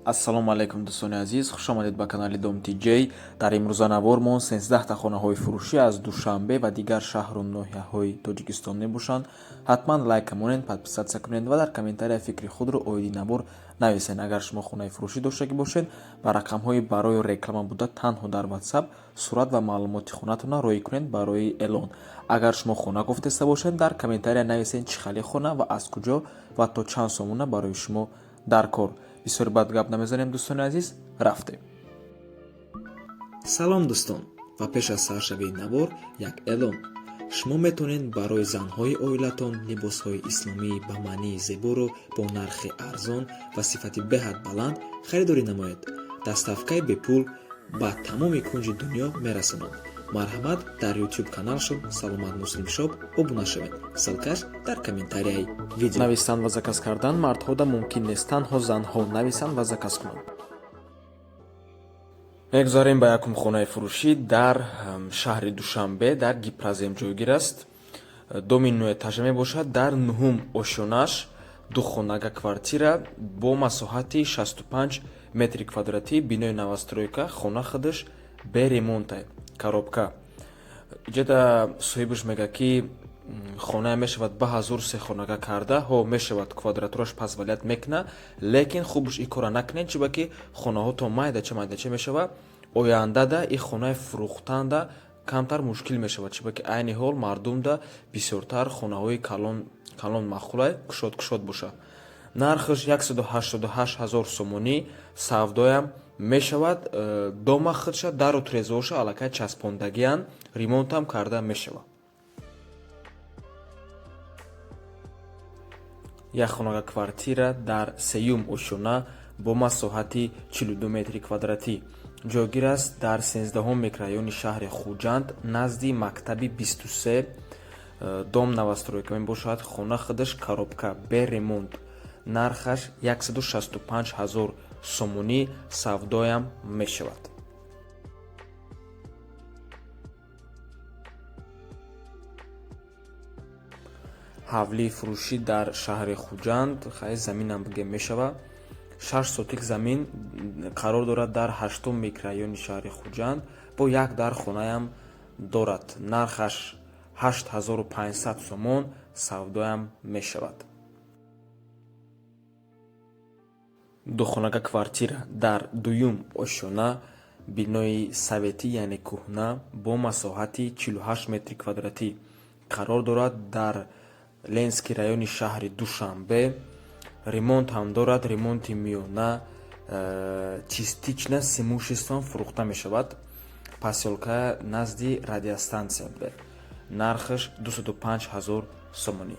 ассалому алайкум дӯстони азиз, хушомадед ба канали Dom TJ. Дар имрӯзанавор мо 13 хонаҳои фурӯшӣ аз Душанбе ва дигар шаҳру ноҳияҳои Тоҷикистон мебошанд. ҳатман лайк монед, подписатсия кунед ва дар комментария фикри худро оиди набор нависед. Агар шумо хонаи фурӯшӣ доштагӣ бошед, ба рақамҳои барои реклама буда танҳо дар WhatsApp сурат ва маълумоти хонатона роӣ кунед барои эълон. Агар шумо хона гуфтеста бошед, дар комментария нависед чӣ хели хона ва аз куҷо ва то чанд сомона барои шумо дар кор. бисёр бад гап намезанем дӯстони азиз, рафтем. салом дӯстон, ва пеш аз саршавии навор як эълон. шумо метавонед барои занҳои оилатон либосҳои исломии ба маънии зеборо бо нархи арзон ва сифати беҳад баланд харидорӣ намоед. дастафкаи бепул ба тамоми кунҷи дунё мерасонанд. марҳамат, дар YouTube каналшон Саломат Муслим Шоп обуна шавед. ссилкаш дар комментарияи видео. нависан ва заказ кардан мардҳода мумкин нест, танҳо занҳо нависан ва заказ кунанд. мегузарем ба якум хонаи фурӯшӣ дар шаҳри Душанбе дар Гипразем ҷойгир аст. доми 9 этажа мебошад. дар 9 ошёнаш духонага квартира бо масоҳати 65 метри квадратӣ, бинои новостройка, хона худаш бе ремонтай, коробка. иҷода соҳибаш мега ки хонае мешавад ба ҳазур се хонага карда, ҳо мешавад квадратураш позволят мекуна, лекин хубаш и кора накунед, чиба ки хонаҳото майдача мешава. ояндада и хонаи фурӯхтанда камтар мушкил мешавад, чиба ки айни ҳол мардумда бисёртар хонаҳои калон махулай кушод боша. нархаш 188 000 сомонӣ савдоям мешавад. дома худша дару трезоша аллакай часпондагиян, ремонтам карда мешавад. як хонага квартира дар сеюм ошона бо масоҳати 42 метри квадратӣ ҷойгир аст дар 13 микрорайони шаҳри Хуҷанд назди мактаби 23. дом новостройка мебошад. хона худаш коробка бе ремонт. нархаш 165 000 сомонӣ савдоям мешавад. ҳавлии фурӯшӣ дар шаҳри Хуҷанд хай заминам бигем мешавад. 6 сотик замин қарор дорад дар 8 микрорайони шаҳри Хуҷанд бо як дар хонаям дорад. нархаш 8500 сомон савдоям мешавад. духонага квартира дар 2 ошона бинои советӣ яъне кӯҳна бо масоҳати 48 метри квадратӣ қарор дорад дар Ленский райони шаҳри Душанбе. ремонт ҳам дорад. ремонти миёна чистична симушистон фурӯхта мешавад. посёлка назди радиостансия буде. нархаш 205 000 сомонӣ.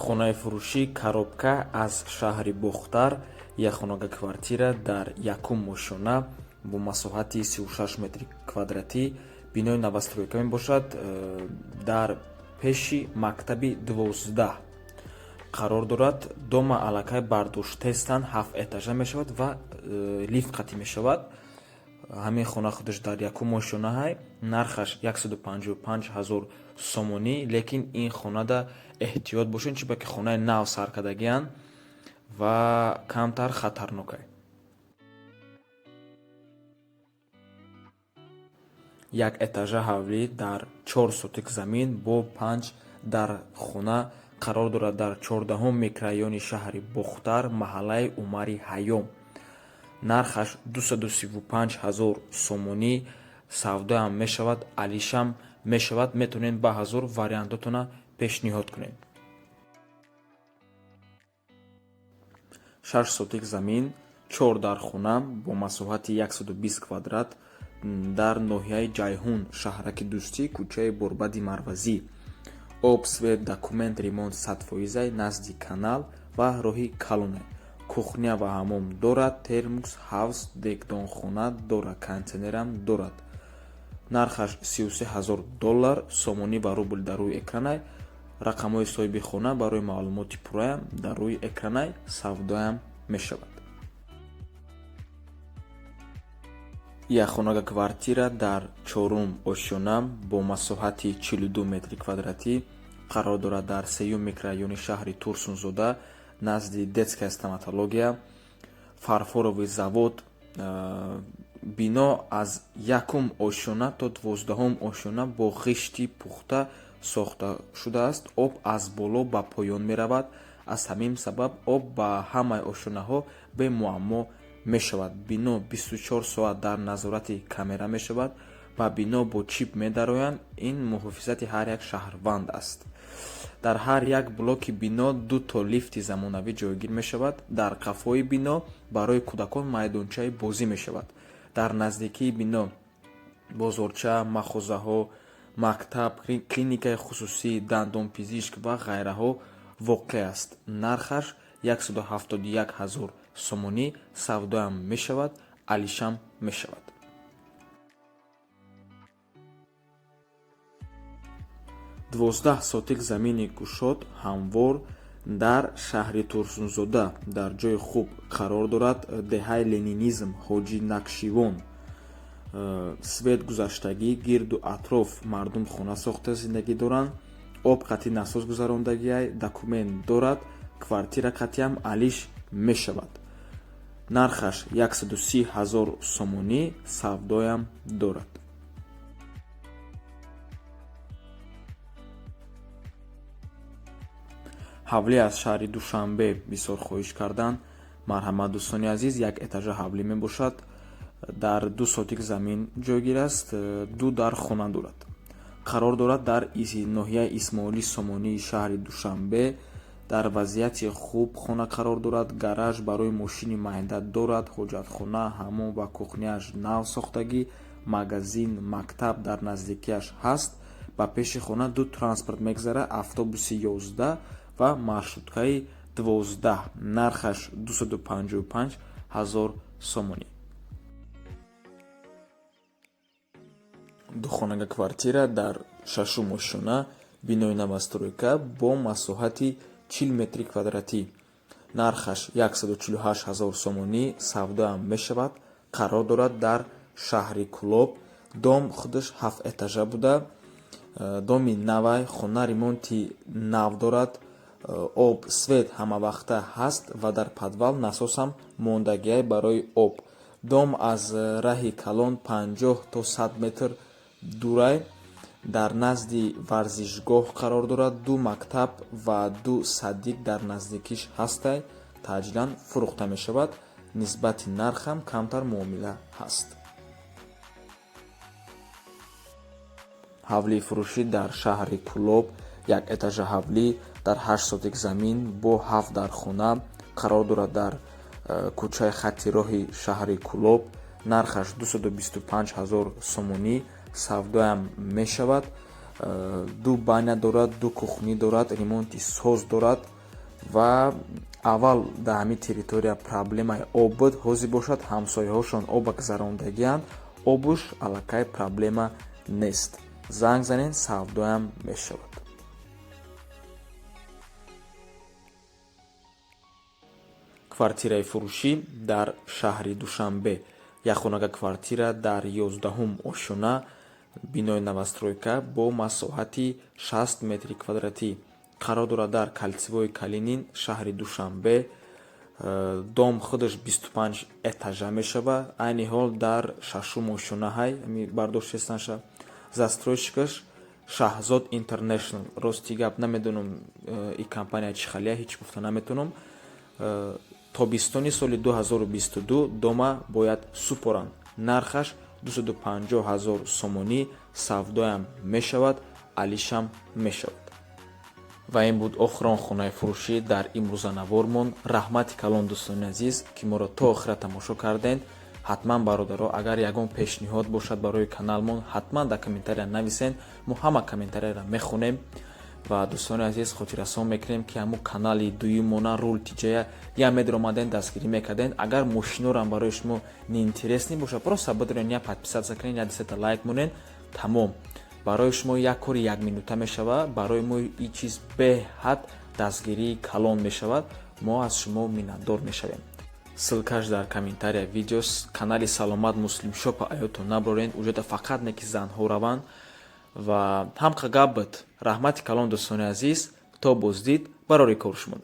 хонаи фурӯшӣ коробка аз шаҳри Бухтар, як хонага квартира дар 1 ошона бо масоҳати 36 метри квадратӣ, бинои новостройка мебошад дар пеши мактаби 12. қарор дорад. дома аллакай бардоштестан 7 этажа мешавад ва лифт қатӣ мешавад. ҳамин хона худаш дар 1 ошона ҳай. нархаш 155 000 сомонӣ, лекин ин хонада эҳтиёт бошед, чиба ки хонаи нав сар кардагиян ва камтар хатарнокай. як этажа ҳавлӣ дар 4 сотик замин бо 5 дар хона қарор дорад дар 14 микрорайони шаҳри Бухтар, маҳаллаи Умари Ҳаём. нархаш 235 000 сомонӣ савдоям мешавад. алишам мешавад. метавонед ба ҳазур вариантотона пешниҳод кунед. 6 сотик замин 4 дар хона бо масоҳати 120 квадрат дар ноҳияи Ҷайҳун, шаҳраки Дӯстӣ, кӯчаи Борбади Марвазӣ. об, свет, документ, ремонт 100% назди канал ва роҳи калоне. кухня ва ҳамом дорад. термус, ҳавз, дегдонхона дорад. контейнерам дорад. нархаш 33 000 сомонӣ ва рубл дар рӯи экранай. рақамҳои соҳиби хона барои маълумоти пурраям дар рӯи экранай савдоям мешавад. як хонага квартира дар 4-ум ошёна бо масоҳати 42 метри квадратӣ қарор дорад дар 3-юм микрорайони шаҳри Турсунзода назди детская стоматология, фарфоровый завод. бино аз 1-ум ошона то 12-ум ошона бо ғишти пухта сохта шудааст. об аз боло ба поён меравад. аз ҳамин сабаб об ба ҳамаи ошонаҳо бемуаммо мешавад. бино 24 соат дар назорати камера мешавад. ба бино бо чип медароянд. ин муҳофизати ҳар як шаҳрванд аст. дар ҳар як блоки бино 2 то лифти замонавӣ ҷойгир мешавад. дар қафои бино барои кӯдакон майдончаи бозӣ мешавад. дар наздикии бино бозорча, махозаҳо, мактаб, клиникаи хусусӣ, дандонпизишк ва ғайраҳо воқеъ аст. нархаш 171 000 сомонӣ савдоям мешавад, алишам мешавад. 12 сотик замини кушод ҳамвор дар шаҳри Турсунзода дар ҷои хуб қарор дорад. деҳаи ленинизм, ҳоҷӣ Накшивон, свет гузаштагӣ, гирду атроф мардум хона сохта зиндагӣ доранд. об қатъи насос гузарондагиай документ дорад. квартира қатъиам алиш мешавад. нархаш 130 000 сомонӣ савдоям дорад. ҳавлӣ аз шаҳри Душанбе бисёр хоҳиш кардан. марҳамат дӯстони азиз, як этажа ҳавлӣ мебошад. дар 2 сотик замин ҷойгир аст. 2 дар хона дорад. қарор дорад дар ноҳияи Исмоилӣ Сомонии шаҳри Душанбе. дар вазъияти хуб хона қарор дорад. гараж барои мошини майда дорад. ҳоҷатхона, ҳаммом ва кухняаш нав сохтагӣ. магазин, мактаб дар наздикиаш ҳаст. ба пеши хона 2 транспорт мегзарад. автобуси 11 ва маршруткаи 12. нархаш 255 000 сомонӣ. духонага квартира дар 6-ум ошона бинои новостройка бо масоҳати 40 метри квадратӣ. нархаш 148 000 сомонӣ савдоам мешавад. қарор дорад дар шаҳри Кӯлоб. дом худаш 7 этажа буда. доми навай, хона ремонти нав дорад. об, свет ҳамавақта ҳаст ва дар подвал насосам мондагиай барои об. дом аз раҳи калон 50 то 100 метр дурай. дар назди варзишгоҳ қарор дорад. 2 мактаб ва 2 садик дар наздикиш ҳастай. таъҷилан фурӯхта мешавад. нисбати нархам камтар муомила ҳаст. ҳавлии фурӯшӣ дар шаҳри Кӯлоб. як этажа ҳавлӣ дар 8 сотик замин бо 7 дар хона қарор дорад дар кӯчаи хатти роҳи шаҳри Кӯлоб. нархаш 225 000 сомонӣ савдоям мешавад. 2 баня дорад, 2 кухнӣ дорад, ремонти соз дорад ва аввал дар ҳамин территория проблемаи об буд. ҳозир бошад ҳамсояҳошон оба гузарондагианд. обуш аллакай проблема нест. занг занед, савдоям мешавад. квартираи фурӯшӣ дар шаҳри Душанбе. як хонага квартира дар 11-ум ошона бинои новостройка бо масоҳати 60 метри квадратӣ. қарор дорад дар кольцевои Калинин, шаҳри Душанбе. дом худаш 25 этажа мешавад. айни ҳол дар 6-ум ошона ҳай бардошт ҳестанша. застройщикаш Шаҳзод International. рости гап намедонам и компания чӣ халия, ҳеҷ гуфта наметавонам. тобистони соли 2022 дома бояд супоранд. нархаш 250 000 сомонӣ савдоям мешавад, алишам мешавад. ва ин буд охирон хонаи фурӯшӣ дар имрӯзанавормон. раҳмати калон дӯстони азиз, ки моро то охира тамошо кардед. ҳатман бародаро, агар ягон пешниҳод бошад барои каналмон, ҳатман дар комментария нависен. мо ҳама комментарияро мехонем. ва дӯстони азиз, хотиррасон мекунем ки ҳамун канали дуюмона рул тиҷая я медро омаден дастгирӣ мекарден. агар мошинорам барои шумо неинтересни бошад, просто бидорен я подписатсия кунен, я десета лайк монен, тамом. барои шумо як кори 1 минута мешавад. барои мо ин чиз беҳад дастгирии калон мешавад. мо аз шумо миннатдор мешавем. ссылкаш дар комментария видеос. Канали Саломат Муслим Шопа аёто наброрен, уҷода фақат не ки занҳо раванд ва ҳамқа гап бит. Раҳмати калом дӯстони азиз, то боздид барори кор шумода.